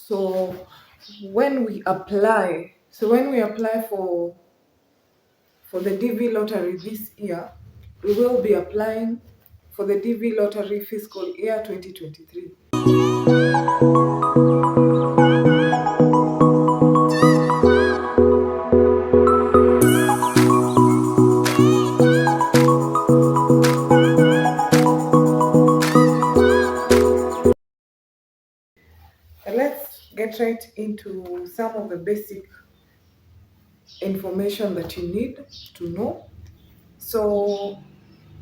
So when we apply for the DV lottery this year, we will be applying for the DV lottery fiscal year 2023. Let's get right into some of the basic information that you need to know. So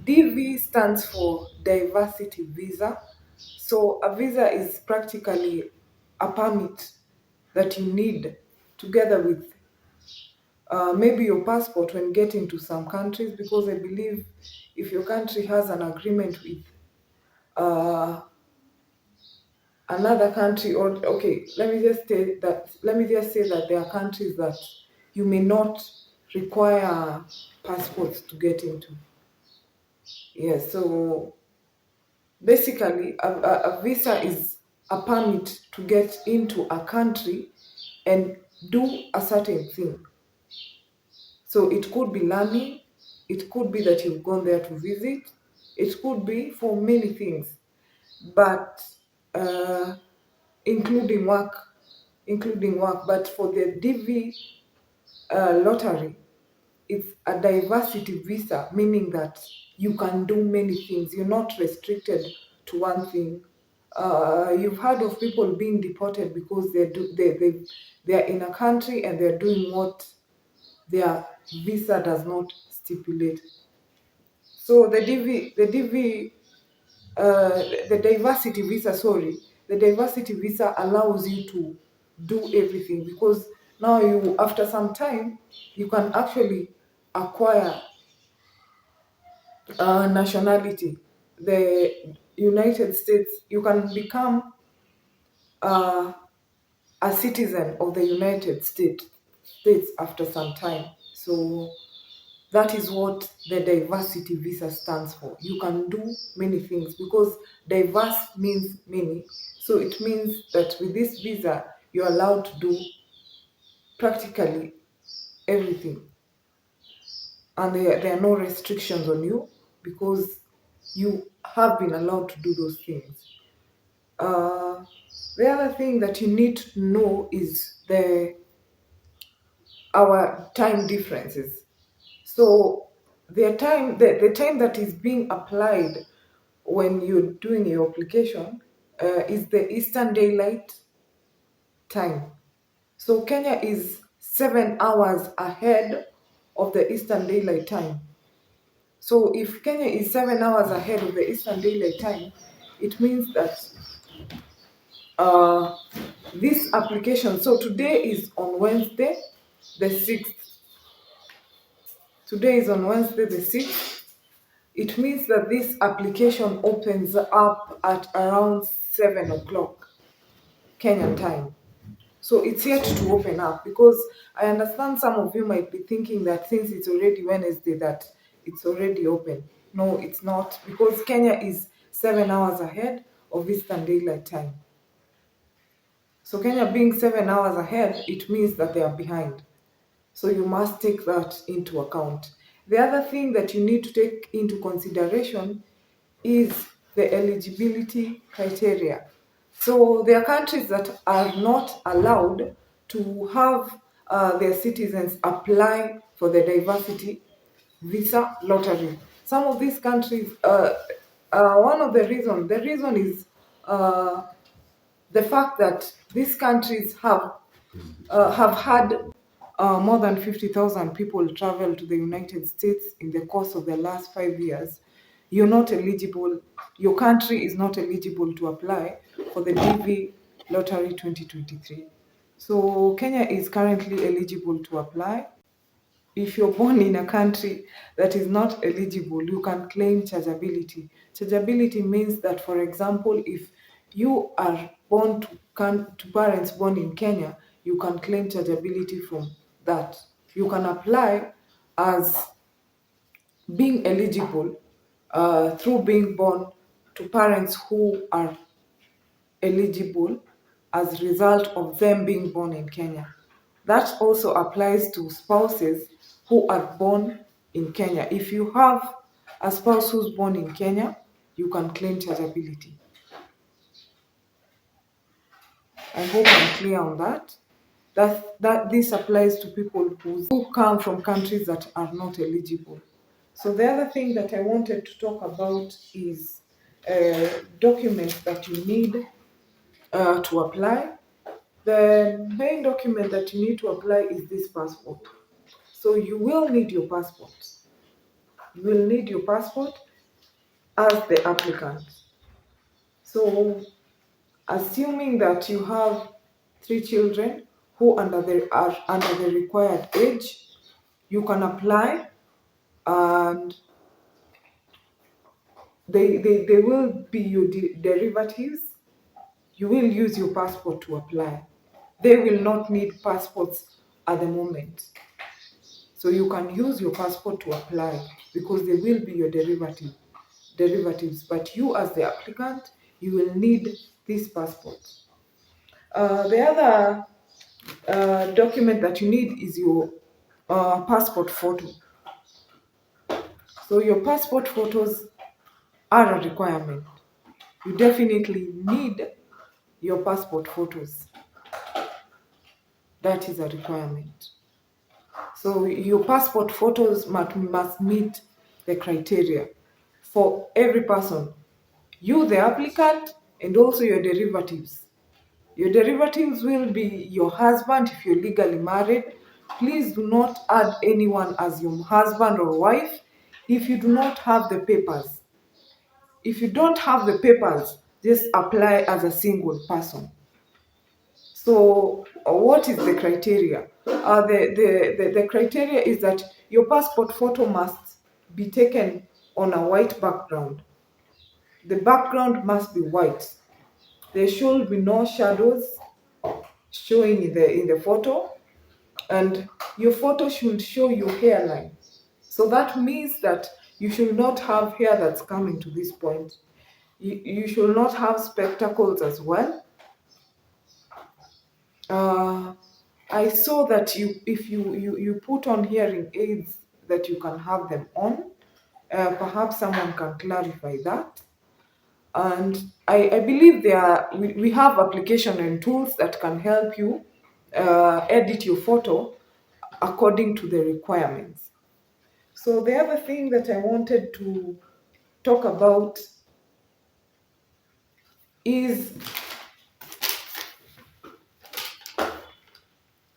DV stands for diversity visa. So a visa is practically a permit that you need together with maybe your passport when getting to some countries, because I believe if your country has an agreement with uh, another country, or okay, let me just say that there are countries that you may not require passports to get into. Yes, so basically a visa is a permit to get into a country and do a certain thing. So it could be learning, it could be that you've gone there to visit, it could be for many things, but uh, including work, But for the DV lottery, it's a diversity visa, meaning that you can do many things. You're not restricted to one thing. You've heard of people being deported because they're in a country and they're doing what their visa does not stipulate. So the diversity visa, the diversity visa allows you to do everything, because now you, after some time, you can actually acquire nationality. The United States, you can become uh, a citizen of the United States after some time. So that is what the diversity visa stands for. You can do many things, because diverse means many. So it means that with this visa, you're allowed to do practically everything. And there are no restrictions on you, because you have been allowed to do those things. The other thing that you need to know is our time differences. So the time that is being applied when you're doing your application is the Eastern Daylight Time. So Kenya is 7 hours ahead of the Eastern Daylight Time. So if Kenya is 7 hours ahead of the Eastern Daylight Time, it means that uh, this application, so today is on Wednesday, the 6th. Today is on Wednesday, the 6th. It means that this application opens up at around 7 o'clock Kenyan time. So it's yet to open up, because I understand some of you might be thinking that since it's already Wednesday that it's already open. No, it's not, because Kenya is 7 hours ahead of Eastern Daylight Time. So Kenya being 7 hours ahead, it means that they are behind. So you must take that into account. The other thing that you need to take into consideration is the eligibility criteria. So there are countries that are not allowed to have their citizens apply for the diversity visa lottery. Some of these countries, one of the reason is the fact that these countries have had more than 50,000 people travel to the United States in the course of the last 5 years. You're not eligible, your country is not eligible to apply for the DV Lottery 2023. So Kenya is currently eligible to apply. If you're born in a country that is not eligible, you can claim chargeability. Chargeability means that, for example, if you are born to parents born in Kenya, you can claim chargeability from that. You can apply as being eligible through being born to parents who are eligible as a result of them being born in Kenya. That also applies to spouses who are born in Kenya. If you have a spouse who's born in Kenya, you can claim chargeability. I hope I'm clear on that. That this applies to people who come from countries that are not eligible. So the other thing that I wanted to talk about is documents that you need to apply. The main document that you need to apply is this passport. So you will need your passport. You will need your passport as the applicant. So assuming that you have 3 children who are under the required age, you can apply, and they will be your derivatives. You will use your passport to apply. They will not need passports at the moment. So you can use your passport to apply because they will be your derivatives. But you as the applicant, you will need this passport. The other document that you need is your passport photo. So your passport photos are a requirement. You definitely need your passport photos. That is a requirement. So your passport photos must meet the criteria for every person. You, the applicant, and also your derivatives. Your derivatives will be your husband if you're legally married. Please do not add anyone as your husband or wife if you do not have the papers. If you don't have the papers, just apply as a single person. So, what is the criteria? The criteria is that your passport photo must be taken on a white background. The background must be white. There should be no shadows showing in the photo, and your photo should show your hairline. So that means that you should not have hair that's coming to this point. You should not have spectacles as well. I saw that if you put on hearing aids, that you can have them on. Perhaps someone can clarify that. And I believe we have application and tools that can help you edit your photo according to the requirements. So the other thing that I wanted to talk about is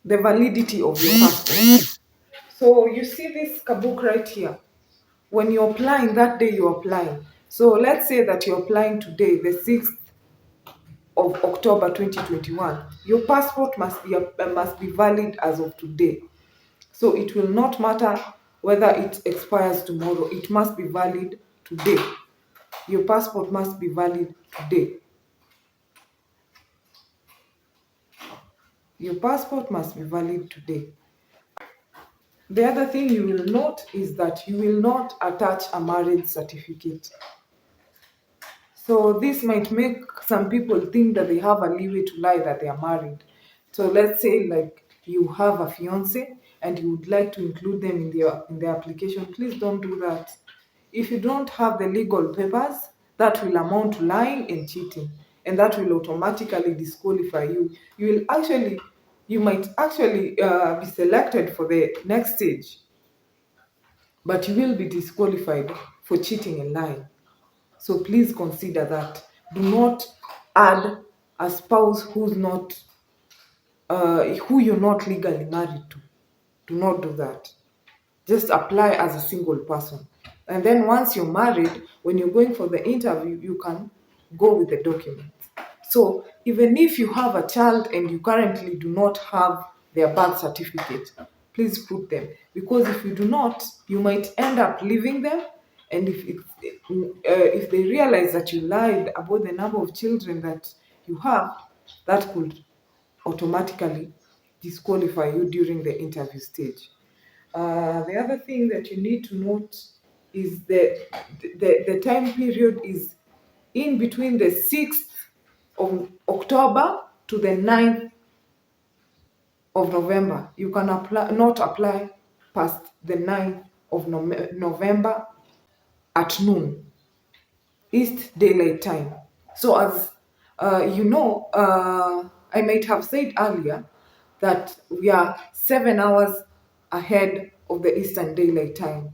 the validity of your passport. So you see this kabook right here. When you're applying, that day you're applying. So let's say that you're applying today, the 6th of October 2021. Your passport must be valid as of today. So it will not matter whether it expires tomorrow. It must be valid today. Your passport must be valid today. Your passport must be valid today. The other thing you will note is that you will not attach a marriage certificate. So this might make some people think that they have a leeway to lie that they are married. So let's say like you have a fiance and you would like to include them in the application. Please don't do that. If you don't have the legal papers, that will amount to lying and cheating, and that will automatically disqualify you. You might actually be selected for the next stage, but you will be disqualified for cheating and lying. So please consider that. Do not add a spouse who you're not legally married to. Do not do that. Just apply as a single person. And then once you're married, when you're going for the interview, you can go with the documents. So even if you have a child and you currently do not have their birth certificate, please put them. Because if you do not, you might end up leaving them. And if they realize that you lied about the number of children that you have, that could automatically disqualify you during the interview stage. The other thing that you need to note is the time period is in between the 6th of October to the 9th of November. You can not apply past the 9th of November at noon, East Daylight Time. So as I might have said earlier that we are 7 hours ahead of the Eastern Daylight Time.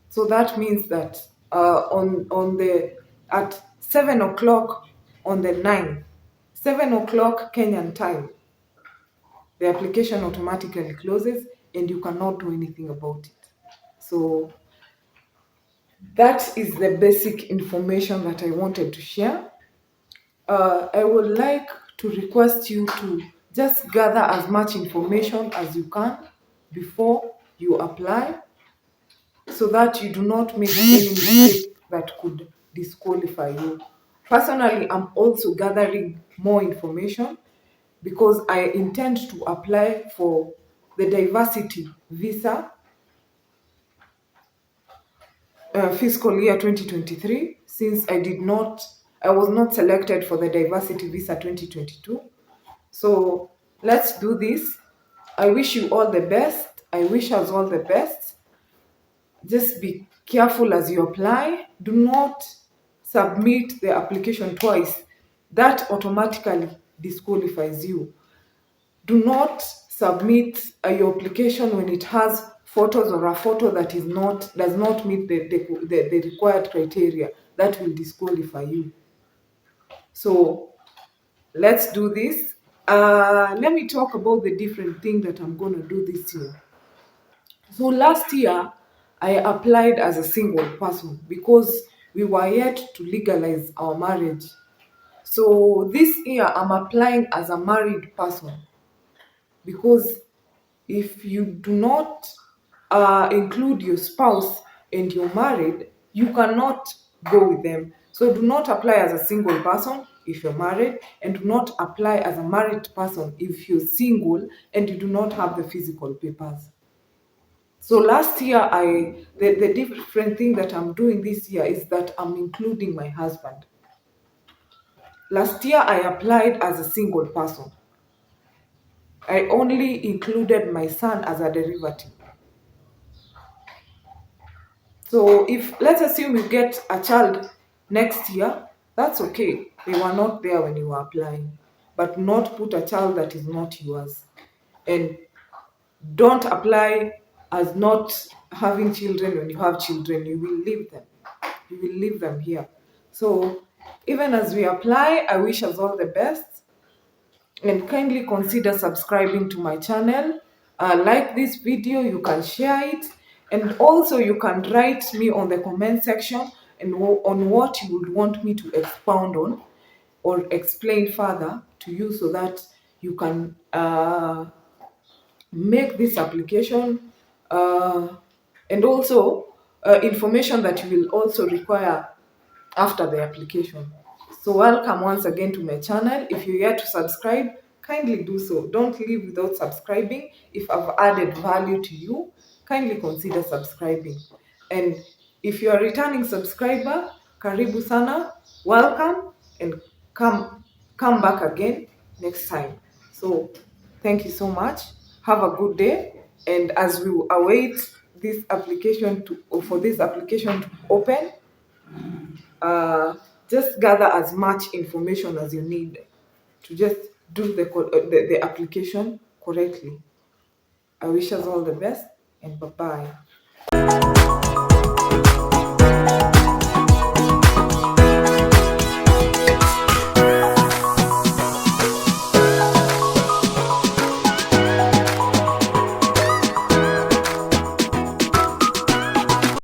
So that means that at 7 o'clock on the 9th, 7 o'clock Kenyan time, the application automatically closes and you cannot do anything about it. So that is the basic information that I wanted to share. I would like to request you to just gather as much information as you can before you apply, so that you do not make any mistake that could disqualify you. Personally, I'm also gathering more information because I intend to apply for the diversity visa fiscal year 2023, since I was not selected for the diversity visa 2022. So let's do this. I wish you all the best. I wish us all the best. Just be careful as you apply. Do not submit the application twice. That automatically disqualifies you. Do not submit your application when it has photos or a photo that does not meet the required criteria. That will disqualify you. So let's do this. Let me talk about the different thing that I'm going to do this year. So last year, I applied as a single person because we were yet to legalize our marriage. So this year, I'm applying as a married person because if you do not include your spouse and you're married, you cannot go with them. So do not apply as a single person if you're married, and do not apply as a married person if you're single and you do not have the physical papers. So last year, the different thing that I'm doing this year is that I'm including my husband. Last year, I applied as a single person. I only included my son as a derivative. So if, let's assume you get a child next year, that's okay. They were not there when you were applying. But not put a child that is not yours. And don't apply as not having children when you have children. You will leave them. You will leave them here. So even as we apply, I wish us all the best. And kindly consider subscribing to my channel. Like this video, you can share it, and also you can write me on the comment section and on what you would want me to expound on or explain further to you, so that you can make this application, and also information that you will also require after the application. So welcome once again to my channel. If you're yet to subscribe, kindly do so. Don't leave without subscribing. If I've added value to you, kindly consider subscribing. And if you're a returning subscriber, karibu sana, welcome, and come back again next time. So thank you so much. Have a good day. And as we await this application for this application to open, just gather as much information as you need to just do the application correctly. I wish us all the best, and bye-bye.